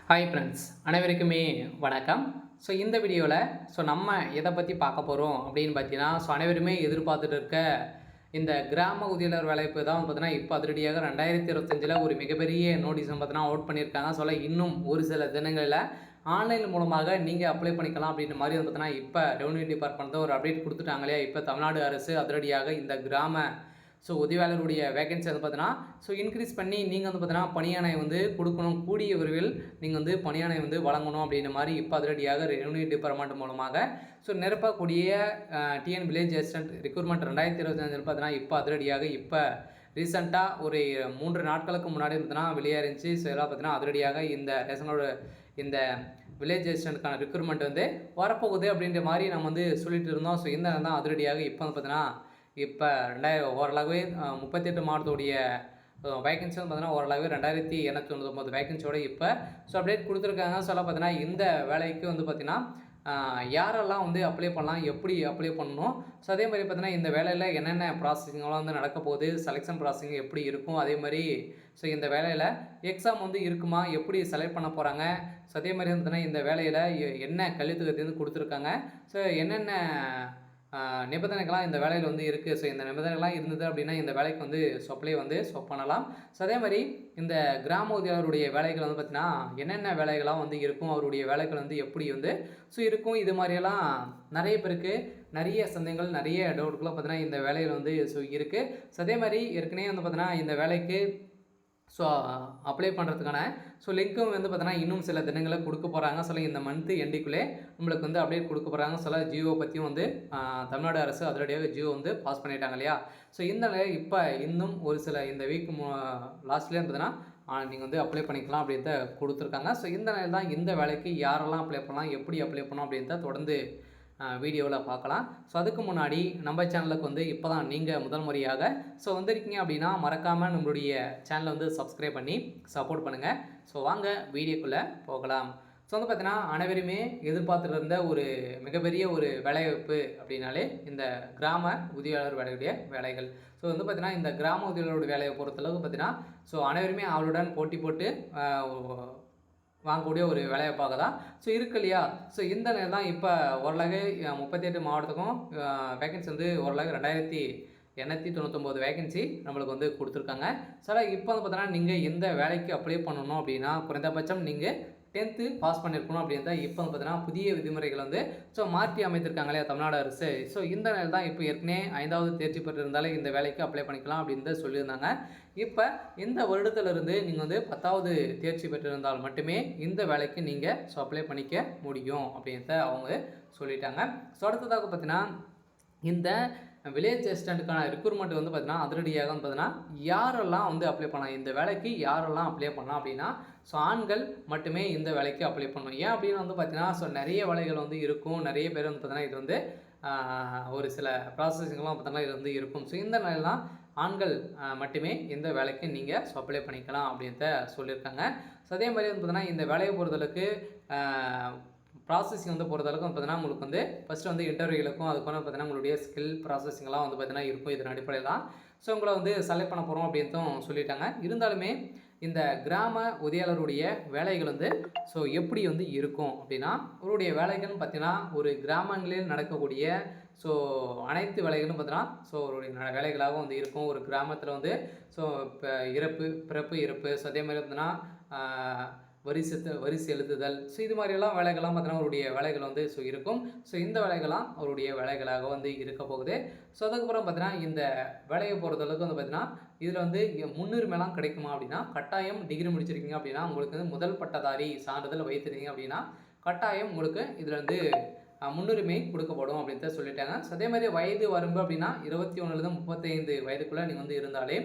Hi friends, அனைவருக்குமே வணக்கம். இந்த வீடியோவில் நம்ம எதை பற்றி பார்க்க போகிறோம் அப்படின்னு பார்த்தீங்கன்னா, அனைவருமே எதிர்பார்த்துட்டு இருக்க இந்த கிராம உதவியாளர் வேலைவாய்ப்பு தான் பார்த்தீங்கன்னா, இப்போ அதிரடியாக 2025 ஒரு மிகப்பெரிய நோட்டீஸ் பார்த்தீங்கன்னா அவுட் பண்ணியிருக்காங்க. இன்னும் ஒரு சில தினங்களில் ஆன்லைன் மூலமாக நீங்கள் அப்ளை பண்ணிக்கலாம் அப்படின்ற மாதிரி பார்த்தீங்கன்னா, இப்போ ரெவன்யூ டிபார்ட்மெண்ட் ஒரு அப்டேட் கொடுத்துட்டாங்க இல்லையா. இப்போ தமிழ்நாடு அரசு அதிரடியாக இந்த கிராம உதவியாளருடைய வேகன்சி பார்த்தீங்கன்னா இன்க்ரீஸ் பண்ணி நீங்கள் பார்த்தீங்கன்னா பணியாணை கொடுக்கணும், கூடிய விரைவில் நீங்கள் பணியாணை வழங்கணும் அப்படின்ற மாதிரி இப்போ அதிரடியாக ரெவன்யூ டிபார்ட்மெண்ட் மூலமாக நிரப்பக்கூடிய டிஎன் வில்லேஜ் அசிஸ்டன்ட் ரெக்ரூட்மெண்ட் 2025 பார்த்தீங்கன்னா இப்போ அதிரடியாக இப்போ ரீசெண்டாக ஒரு 3 நாட்களுக்கு முன்னாடி பார்த்தீங்கன்னா வெளியேறிச்சு. எல்லாம் பார்த்தீங்கன்னா அதிரடியாக இந்த ரேஷனோட இந்த வில்லேஜ் அசிஸ்டண்ட்டுக்கான ரெக்ரூட்மெண்ட் வரப்போகுது அப்படின்ற மாதிரி நம்ம சொல்லிட்டு இருந்தோம். இந்த தான் அதிரடியாக இப்போ பார்த்தீங்கன்னா இப்போ ஓரளவு 38 மாவட்டத்துடைய வேகன்சி பார்த்தீங்கன்னா ஓரளவு 2899 வேகன்சியோட இப்போ அப்டேட் கொடுத்துருக்காங்க. பார்த்தீங்கன்னா இந்த வேலைக்கு பார்த்தீங்கன்னா யாரெல்லாம் அப்ளை பண்ணலாம், எப்படி அப்ளை பண்ணணும், அதே மாதிரி பார்த்தீங்கன்னா இந்த வேலையில் என்னென்ன ப்ராசஸிங்கெலாம் நடக்க போகுது, செலெக்ஷன் ப்ராசஸிங் எப்படி இருக்கும், அதே மாதிரி இந்த வேலையில் எக்ஸாம் இருக்குமா, எப்படி செலக்ட் பண்ண போகிறாங்க, அதே மாதிரி பார்த்தீங்கன்னா இந்த வேலையில் என்ன கல்வித்தொகை கொடுத்துருக்காங்க, என்னென்ன நிபந்தனைகள்லாம் இந்த வேலையில் இருக்குது. இந்த நிபந்தனைகள்லாம் இருந்தது அப்படின்னா இந்த வேலைக்கு அப்ளை பண்ணலாம். அதே மாதிரி இந்த கிராம உதவியாளருடைய வேலைகள் பார்த்தீங்கன்னா என்னென்ன வேலைகள்லாம் இருக்கும், அவருடைய வேலைகள் எப்படி இருக்கும், இது மாதிரியெல்லாம் நிறைய பேருக்கு நிறைய சந்தேகங்கள், நிறைய டவுட்கள்லாம் பார்த்தீங்கன்னா இந்த வேலையில் இருக்குது. அதே மாதிரி ஏற்கனவே பார்த்தீங்கன்னா இந்த வேலைக்கு அப்ளை பண்ணுறதுக்கான லிங்க்கும் பார்த்தீங்கன்னா இன்னும் சில தினங்களில் கொடுக்க போகிறாங்க. இந்த மந்த்து எண்டிக்குள்ளே நம்மளுக்கு அப்டேட் கொடுக்க போகிறாங்க. ஜியோ பற்றியும் தமிழ்நாடு அரசு அதிரடியாக ஜியோ பாஸ் பண்ணிட்டாங்க இல்லையா. இந்த இப்போ இன்னும் ஒரு சில இந்த வீக் லாஸ்ட்லேயே பார்த்தீங்கன்னா நீங்கள் அப்ளை பண்ணிக்கலாம் அப்படின்றத கொடுத்துருக்காங்க. இந்த நிலையில் தான் இந்த வேலைக்கு யாரெல்லாம் அப்ளை பண்ணலாம், எப்படி அப்ளை பண்ணலாம் அப்படின்றத தொடர்ந்து வீடியோவில் பார்க்கலாம். அதுக்கு முன்னாடி நம்ம சேனலுக்கு இப்போ தான் நீங்கள் முதல் முறையாக வந்திருக்கீங்க அப்படின்னா மறக்காமல் நம்மளுடைய சேனலை சப்ஸ்கிரைப் பண்ணி சப்போர்ட் பண்ணுங்கள். வாங்க வீடியோக்குள்ளே போகலாம். பார்த்தீங்கன்னா அனைவருமே எதிர்பார்த்துட்டு இருந்த ஒரு மிகப்பெரிய ஒரு வேலைவாய்ப்பு அப்படின்னாலே இந்த கிராம உதவியாளர் வேலையுடைய வேலைகள். பார்த்தீங்கன்னா இந்த கிராம உதவியாளருடைய வேலையை பொறுத்தளவுக்கு பார்த்தீங்கன்னா அனைவருமே அவளுடன் போட்டி போட்டு வாங்கக்கூடிய ஒரு வேலைவாய்ப்பாக தான் இருக்கு இல்லையா. இந்த நிலையில் தான் இப்போ ஓரளவு 38 மாவட்டத்துக்கும் வேகன்சி ஓரளவு 2899 வேகன்சி நம்மளுக்கு கொடுத்துருக்காங்க. இப்போ பார்த்தீங்கன்னா நீங்கள் எந்த வேலைக்கு அப்ளை பண்ணணும் அப்படின்னா குறைந்தபட்சம் நீங்கள் 10th பாஸ் பண்ணியிருக்கணும் அப்படின்னு தான் இப்போ பார்த்தீங்கன்னா புதிய விதிமுறைகள் மாற்றி அமைத்திருக்காங்க இல்லையா தமிழ்நாடு அரசு. இந்த நிலையில் தான் இப்போ ஏற்கனவே 5வது தேர்ச்சி பெற்றிருந்தாலே இந்த வேலைக்கு அப்ளை பண்ணிக்கலாம் அப்படின்னு சொல்லியிருந்தாங்க. இப்போ இந்த வருடத்திலிருந்து நீங்கள் 10வது தேர்ச்சி பெற்றிருந்தால் மட்டுமே இந்த வேலைக்கு நீங்கள் அப்ளை பண்ணிக்க முடியும் அப்படின்றத அவங்க சொல்லிட்டாங்க. அடுத்ததாக பார்த்தீங்கன்னா இந்த வில்லேஜ் அசிஸ்டண்ட்டுக்கான ரெக்ரூட்மெண்ட் பார்த்தீங்கன்னா அதிரடியாக பார்த்தீங்கன்னா யாரெல்லாம் அப்ளை பண்ணலாம், இந்த வேலைக்கு யாரெல்லாம் அப்ளை பண்ணலாம் அப்படின்னா ஆண்கள் மட்டுமே இந்த வேலைக்கு அப்ளை பண்ணணும். ஏன் அப்படின்னு பார்த்தீங்கன்னா நிறைய வேலைகள் இருக்கும், நிறைய பேர் பார்த்தீங்கன்னா இது ஒரு சில ப்ராசஸிங்லாம் பார்த்தீங்கன்னா இது இருக்கும். இந்த நிலையெல்லாம் ஆண்கள் மட்டுமே இந்த வேலைக்கு நீங்கள் அப்ளை பண்ணிக்கலாம் அப்படின்றத சொல்லியிருக்காங்க. அதே மாதிரி பார்த்தீங்கன்னா இந்த வேலையை பொறுத்தளவுக்கு ப்ராசஸிங் பொறுத்தளவுக்கு பார்த்தீங்கன்னா உங்களுக்கு ஃபஸ்ட்டு இன்டர்வியூலுக்கும் அதுக்கான பார்த்தீங்கன்னா உங்களுடைய ஸ்கில் ப்ராசஸிங்லாம் பார்த்தீங்கன்னா இருக்கும். இதன் அடிப்படையில் தான் உங்களை செலக்ட் பண்ண போகிறோம் அப்படின்னும் சொல்லிட்டாங்க. இருந்தாலுமே இந்த கிராம உதவியாளருடைய வேலைகள் எப்படி இருக்கும் அப்படின்னா அவருடைய வேலைகள்னு பார்த்தீங்கன்னா ஒரு கிராமங்களில் நடக்கக்கூடிய அனைத்து வேலைகளும் பார்த்தீங்கன்னா அவருடைய வேலைகளாகவும் இருக்கும். ஒரு கிராமத்தில் இப்போ பிறப்பு இறப்பு அதே மாதிரி பார்த்தீங்கன்னா வரி செலுத்துதல் இது மாதிரியெல்லாம் வேலைகள்லாம் பார்த்தீங்கன்னா அவருடைய வேலைகள் இருக்கும். இந்த வேலைகள்லாம் அவருடைய வேலைகளாக இருக்க போகுது. அதுக்கப்புறம் பார்த்தீங்கன்னா இந்த வேலையை பொறுத்தளவுக்கு பார்த்தீங்கன்னா இதில் முன்னுரிமைலாம் கிடைக்குமா அப்படின்னா கட்டாயம் டிகிரி முடிச்சிருக்கீங்க அப்படின்னா உங்களுக்கு முதல் பட்டதாரி சான்றிதழ் வைத்திருக்கீங்க அப்படின்னா கட்டாயம் உங்களுக்கு இதில் முன்னுரிமை கொடுக்கப்படும் அப்படின்றத சொல்லிட்டாங்க. அதே மாதிரி வயது வரம்பு அப்படின்னா 21 35 வயதுக்குள்ளே நீங்கள் இருந்தாலே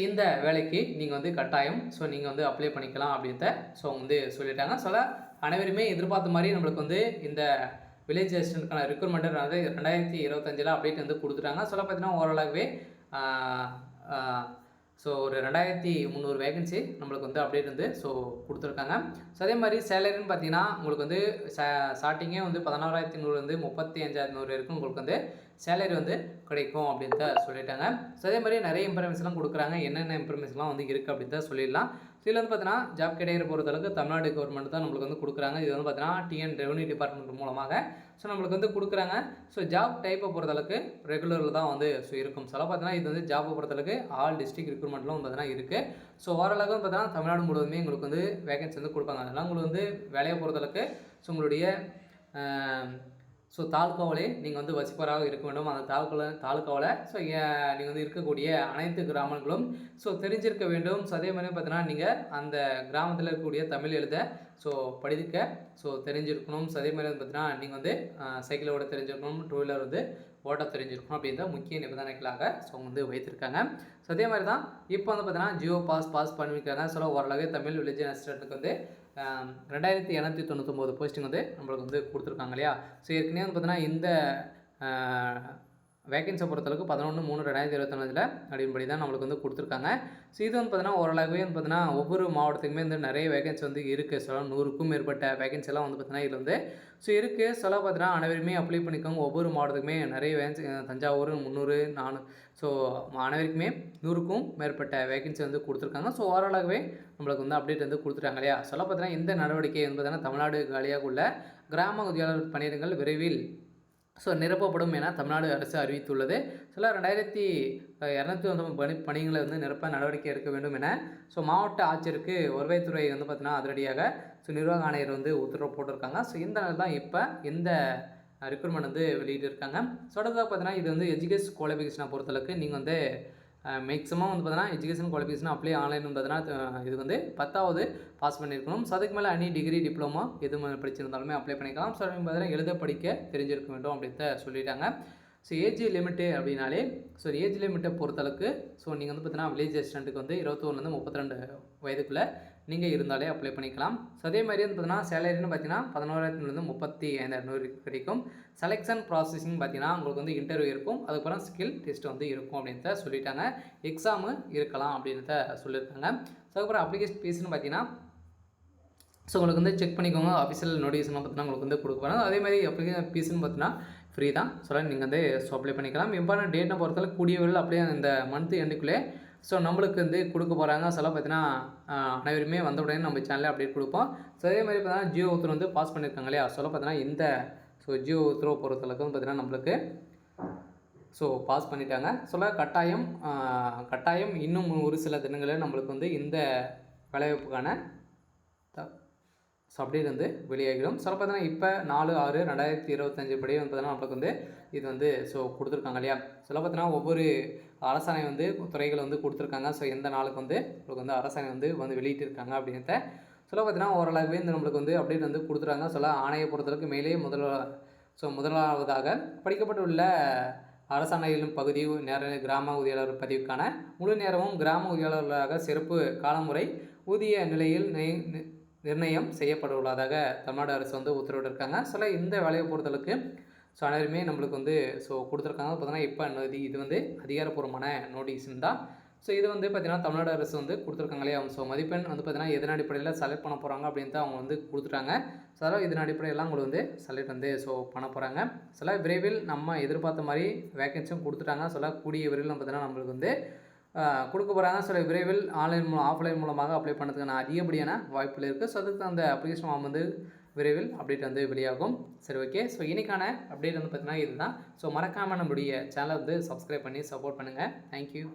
இந்த வேலைக்கு நீங்கள் கட்டாயம் நீங்கள் அப்ளை பண்ணிக்கலாம் அப்படின்றத சொல்லிட்டாங்க. அனைவருமே எதிர்பார்த்த மாதிரி நம்மளுக்கு இந்த வில்லேஜ் அசிஸ்டண்ட்டுக்கான ரெக்ரூட்மெண்ட் 2025 அப்டேட் கொடுத்துட்டாங்க. பார்த்தீங்கன்னா ஓரளவுவே ஒரு 2300 வேகன்சி நம்மளுக்கு அப்டேட் கொடுத்துருக்காங்க. அதே மாதிரி சேலரின்னு பார்த்தீங்கன்னா உங்களுக்கு ஸ்டார்டிங்கே 16,100 35,100 வரைக்கும் உங்களுக்கு சேலரி வந்து கிடைக்கும் அப்படின்னு தான் சொல்லிட்டாங்க. ஸோ அதே மாதிரி நிறைய இன்ஃபர்மேஷன்லாம் கொடுக்குறாங்க. என்னென்ன இன்ஃபர்மேஷன்லாம் வந்து இருக்குது அப்படின்னு தான் சொல்லிடலாம். ஸோ இதில் வந்து பார்த்தீங்கன்னா ஜாப் கேட்டகரி பொறுத்தளவுக்கு தமிழ்நாடு கவர்மெண்ட் தான் நம்மளுக்கு வந்து கொடுக்குறாங்க. இது வந்து பார்த்தீங்கன்னா டிஎன் ரெவன்யூ டிபார்ட்மெண்ட் மூலமாக ஸோ நம்மளுக்கு வந்து கொடுக்குறாங்க. ஸோ ஜாப் டைப்பை பொறுத்தளவுக்கு ரெகுலரில் தான் வந்து ஸோ இருக்கும். சில பார்த்தீங்கன்னா இது வந்து ஜாப்பை பொறுத்தளவுக்கு ஆல் டிஸ்ட்ரிக்ட் ரிக்ரூட்மெண்ட்லாம் வந்து பார்த்தீங்கன்னா இருக்குது. ஸோ ஓரளவுக்கு பார்த்தீங்கன்னா தமிழ்நாடு முழுவதுமே உங்களுக்கு வந்து வேகன்சி வந்து கொடுப்பாங்க. அதெல்லாம் உங்களுக்கு வந்து வேலையை பொறுத்தளவுக்கு ஸோ உங்களுடைய ஸோ தாலுக்காவிலே நீங்கள் வந்து வசிப்பவராக இருக்க வேண்டும். அந்த தாலுக்காவில் ஸோ நீங்கள் வந்து இருக்கக்கூடிய அனைத்து கிராமங்களும் ஸோ தெரிஞ்சிருக்க வேண்டும். ஸோ அதே மாதிரி பார்த்தீங்கன்னா நீங்கள் அந்த கிராமத்தில் இருக்கக்கூடிய தமிழ் எழுத ஸோ படிக்க ஸோ தெரிஞ்சிருக்கணும். ஸோ அதே மாதிரி வந்து பார்த்தீங்கன்னா நீங்கள் வந்து சைக்கிள் ஓட தெரிஞ்சிருக்கணும், டூ வீலர் வந்து ஓட்ட தெரிஞ்சிருக்கணும் அப்படின்ற முக்கிய நிபந்தனைகளாக ஸோ வந்து வைத்திருக்காங்க. ஸோ அதே மாதிரி தான் இப்போ வந்து பார்த்தீங்கன்னா ஜியோ பாஸ் பண்ணியிருக்காங்க. ஸோ ஓரளவு தமிழ் வில்லேஜ் அசிஸ்டண்ட்டுக்கு வந்து 2299 போஸ்டிங் வந்து நம்மளுக்கு வந்து கொடுத்துருக்காங்க இல்லையா. ஸோ ஏற்கனவே வந்து பார்த்தீங்கன்னா இந்த வேகன்ஸை பொறுத்தளவுக்கு 11/3/2025 அப்படின்படி தான் நம்மளுக்கு வந்து கொடுத்துருக்காங்க. ஸோ இது வந்து பார்த்தீங்கன்னா ஓரளவுவே வந்து பார்த்தீங்கன்னா ஒவ்வொரு மாவட்டத்துக்குமே வந்து நிறைய வேகன்சி வந்து இருக்குது. ஸோ 100க்கும் மேற்பட்ட வேகன்சிலாம் வந்து பார்த்தீங்கன்னா இதில் வந்து ஸோ இருக்குது. சொல்ல பார்த்தீங்கன்னா அனைவருமே அப்ளை பண்ணிக்கோங்க. ஒவ்வொரு மாவட்டத்துக்குமே நிறைய வேகன்சி, தஞ்சாவூர் 300 400 ஸோ அனைவருக்குமே 100க்கும் மேற்பட்ட வேகன்சி வந்து கொடுத்துருக்காங்க. ஸோ ஓரளவுவே நம்மளுக்கு வந்து அப்டேட் வந்து கொடுத்துருக்காங்க இல்லையா. சொல்ல பார்த்தீங்கன்னா இந்த நடவடிக்கை வந்து பார்த்தீங்கன்னா தமிழ்நாடு காலியாக உள்ள கிராம உதவியாளர் பணியிடங்கள் விரைவில் ஸோ நிரப்பப்படும் என தமிழ்நாடு அரசு அறிவித்துள்ளது. சில 2209 பணிகளை வந்து நிரப்ப நடவடிக்கை எடுக்க வேண்டும் என ஸோ மாவட்ட ஆட்சியருக்கு வருவாய்த்துறை வந்து பார்த்தீங்கன்னா அதிரடியாக ஸோ நிர்வாக ஆணையர் வந்து உத்தரவு போட்டிருக்காங்க. ஸோ இந்த நாள் தான் இப்போ இந்த ரெக்ரூட்மெண்ட் வந்து வெளியிட்டிருக்காங்க. ஸோ அடுத்ததாக பார்த்தீங்கன்னா இது வந்து எஜுகேஷன் குவாலிஃபிகேஷனை பொறுத்தளவுக்கு நீங்கள் வந்து மேக்ஸிமம் வந்து பார்த்தீங்கன்னா எஜுகேஷன் குவாலிஃபிகேஷன் அப்ளை ஆன்லைன் பார்த்தீங்கன்னா இது வந்து 10வது பாஸ் பண்ணியிருக்கணும். ஸோ அதுக்கு மேலே டிகிரி டிப்ளமோ எது படிச்சிருந்தாலுமே அப்ளை பண்ணிக்கலாம். ஸோ பார்த்தீங்கன்னா எழுத படிக்க தெரிஞ்சிருக்க வேண்டும் அப்படின்னு சொல்லிட்டாங்க. ஸோ ஏஜ் லிமிட்டு அப்படின்னாலே ஸோ ஏஜ் லிமிட்டை பொறுத்தளவுக்கு ஸோ நீங்கள் வந்து பார்த்தீங்கன்னா வில்லேஜ் அசிஸ்டண்ட்டுக்கு வந்து 21 32 வயதுக்குள்ளே நீங்கள் இருந்தாலே அப்ளை பண்ணிக்கலாம். ஸோ அதே மாதிரி வந்து பார்த்தீங்கன்னா சேலரின்னு பார்த்தீங்கன்னா 11,000 35,500 கிடைக்கும். செலெக்ஷன் ப்ராசஸிங் பார்த்தீங்கன்னா உங்களுக்கு வந்து இன்டர்வியூ இருக்கும், அதுக்கப்புறம் ஸ்கில் டெஸ்ட் வந்து இருக்கும் அப்படின்றத சொல்லிட்டாங்க. எக்ஸாமு இருக்கலாம் அப்படின்றத சொல்லியிருக்காங்க. ஸோ அதுக்கப்புறம் அப்ளிகேஷன் ஃபீஸ்னு பார்த்தீங்கன்னா ஸோ உங்களுக்கு வந்து செக் பண்ணிக்கோங்க. ஆஃபீஷியல் நோட்டிஃபிகேஷன் பார்த்தீங்கன்னா உங்களுக்கு வந்து கொடுக்க போகிறாங்க. அதே மாதிரி அப்ளிகேஷன் ஃபீஸ்னு பார்த்தீங்கன்னா ஃப்ரீ தான். ஸோ நீங்கள் வந்து ஸோ அப்ளை பண்ணிக்கலாம். இம்பார்ட்டன்ட் டேட்னு பொறுத்தவரை கூடிய விரைவில் அப்படியே இந்த மந்த் எண்டுக்குள்ளே ஸோ நம்மளுக்கு வந்து கொடுக்க போகிறாங்க. சில பார்த்தீங்கன்னா அனைவருமே வந்த உடனே நம்ம சேனலில் அப்டேட் கொடுப்போம். ஸோ அதே மாதிரி பார்த்தீங்கன்னா ஜியோ உத்தரவு வந்து பாஸ் பண்ணியிருக்காங்க இல்லையா. சொல்ல பார்த்தீங்கன்னா இந்த ஸோ ஜியோ உத்தரவு பொறுத்தளவுக்கு பார்த்தீங்கன்னா நம்மளுக்கு ஸோ பாஸ் பண்ணிட்டாங்க. சொல்ல கட்டாயம் இன்னும் ஒரு சில தினங்களில் நம்மளுக்கு வந்து இந்த வேலைவாய்ப்புக்கான ஸோ அப்டேட் வந்து வெளியாகிடும். சொல்ல பார்த்தீங்கன்னா இப்போ 4/6/2025 படி வந்து பார்த்தீங்கன்னா நம்மளுக்கு வந்து இது வந்து ஸோ கொடுத்துருக்காங்க இல்லையா. சொல்ல பார்த்தீங்கன்னா ஒவ்வொரு அரசாணை வந்து துறைகள் வந்து கொடுத்துருக்காங்க. ஸோ எந்த நாளுக்கு வந்து உங்களுக்கு வந்து அரசாணை வந்து வெளியிட்டிருக்காங்க அப்படின்றத சொல்ல பார்த்தீங்கன்னா ஓரளவுவே இந்த நம்மளுக்கு வந்து அப்டேட் வந்து கொடுத்துருக்காங்க. சொல்ல ஆணையை பொறுத்தளவுக்கு மேலே முதலாவதாக படிக்கப்பட்டுள்ள அரசாணையிலும் பகுதி நேர கிராம உதவியாளர் பதிவுக்கான முழு நேரமும் கிராம உதவியாளர்களாக சிறப்பு காலமுறை ஊதிய நிலையில் நிர்ணயம் செய்யப்பட்டுள்ளதாக தமிழ்நாடு அரசு வந்து உத்தரவிட்டிருக்காங்க. சில இந்த வேலையை பொறுத்தளவுக்கு ஸோ அனைவருமே நம்மளுக்கு வந்து ஸோ கொடுத்துருக்காங்க. பார்த்தீங்கன்னா இப்போ இது வந்து அதிகாரப்பூர்வமான நோட்டீஸ்ன்னு தான். ஸோ இது வந்து பார்த்தீங்கன்னா தமிழ்நாடு அரசு வந்து கொடுத்துருக்காங்க இல்லையா. ஸோ மதிப்பெண் வந்து பார்த்தீங்கன்னா எதன் அடிப்படையில் செலக்ட் பண்ண போகிறாங்க அப்படின்ட்டு அவங்க வந்து கொடுத்துட்டாங்க. ஸோ அதனால் இதன் அடிப்படையெல்லாம் உங்களுக்கு வந்து செலக்ட் வந்து ஸோ பண்ண போகிறாங்க. சில விரைவில் நம்ம எதிர்பார்த்த மாதிரி வேகன்சியும் கொடுத்துட்டாங்க. சில கூடிய விரைவில் பார்த்தீங்கன்னா நம்மளுக்கு வந்து கொடுக்க போகிறாங்க. சில விரைவில் ஆஃப்லைன் மூலமாக அப்ளை பண்ணுறதுக்கான அதிகப்படியான வாய்ப்புகள் இருக்குது. ஸோ அதுக்கு அந்த அப்ளிகேஷன் ஃபார்ம் வந்து விரைவில் அப்டேட் வந்து வெளியாகும். சரி, ஓகே. ஸோ இன்றைக்கான அப்டேட் வந்து பார்த்தீங்கன்னா இதுதான். ஸோ மறக்காமல் நம்மளுடைய சேனலை வந்து சப்ஸ்கிரைப் பண்ணி சப்போர்ட் பண்ணுங்கள். தேங்க்யூ.